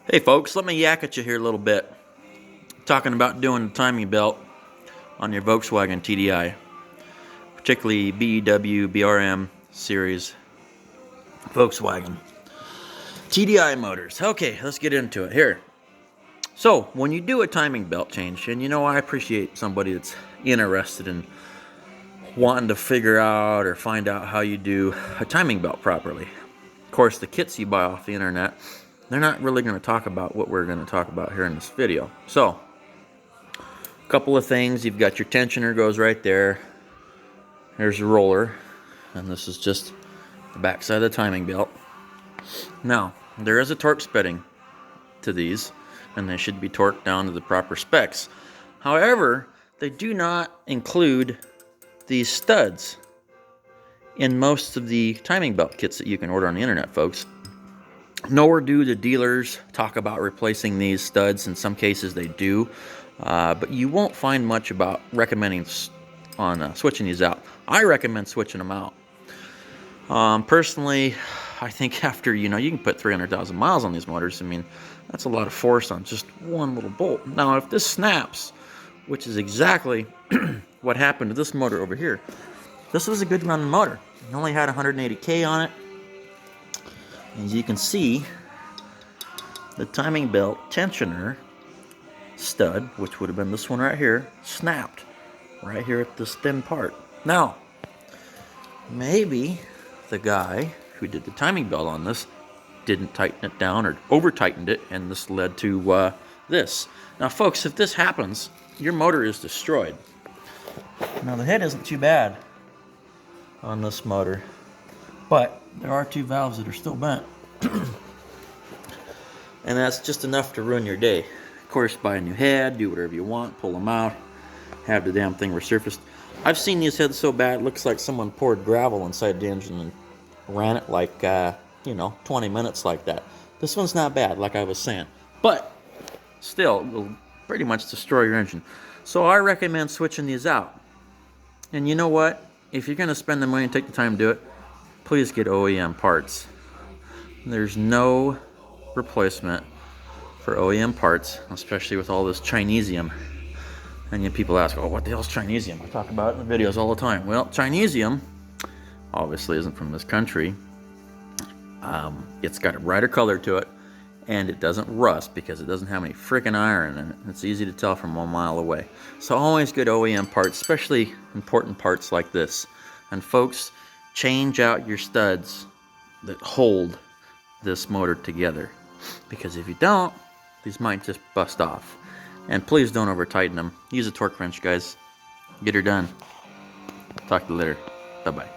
Hey folks, let me yak at you here a little bit. Talking about doing the timing belt on your Volkswagen TDI, particularly BEW, BRM series Volkswagen. TDI motors. Okay, let's get into it here. So, when you do a timing belt change, and I appreciate somebody that's interested in wanting to figure out or find out how you do a timing belt properly. Of course, the kits you buy off the internet, they're not really going to talk about what we're going to talk about here in this video. So, a couple of things. You've got your tensioner goes right there. There's your roller, and this is just the back side of the timing belt. Now, there is a torque setting to these, and they should be torqued down to the proper specs. However, they do not include these studs in most of the timing belt kits that you can order on the internet, folks. Nor do the dealers talk about replacing these studs. In some cases they do, but you won't find much about recommending on switching these out. I recommend switching them out. Personally, I think after, you can put 300,000 miles on these motors. I mean, that's a lot of force on just one little bolt. Now, if this snaps, which is exactly what happened to this motor over here, this was a good running motor. It only had 180K on it. As you can see, the timing belt tensioner stud, which would have been this one right here, snapped right here at this thin part. Now, maybe the guy who did the timing belt on this didn't tighten it down or over tightened it, and this led to this. Now folks, if this happens, your motor is destroyed. Now the head isn't too bad on this motor, but there are two valves that are still bent. And that's just enough to ruin your day. Of course, buy a new head, do whatever you want, pull them out, have the damn thing resurfaced. I've seen these heads so bad it looks like someone poured gravel inside the engine and ran it like 20 minutes like that. This one's not bad, like I was saying, but still, it will pretty much destroy your engine. So I recommend switching these out. And you know what? If you're going to spend the money and take the time to do it, please get OEM parts. There's no replacement for OEM parts, especially with all this Chinesium. And people ask, oh, what the hell's Chinesium? I talk about it in the videos all the time. Well, Chinesium obviously isn't from this country. It's got a brighter color to it, and it doesn't rust because it doesn't have any freaking iron in it. It's easy to tell from 1 mile away. So always good OEM parts, especially important parts like this. And folks, change out your studs that hold this motor together, because if you don't, these might just bust off. And please don't over tighten them. Use a torque wrench, guys. Get her done. Talk to you later. Bye bye.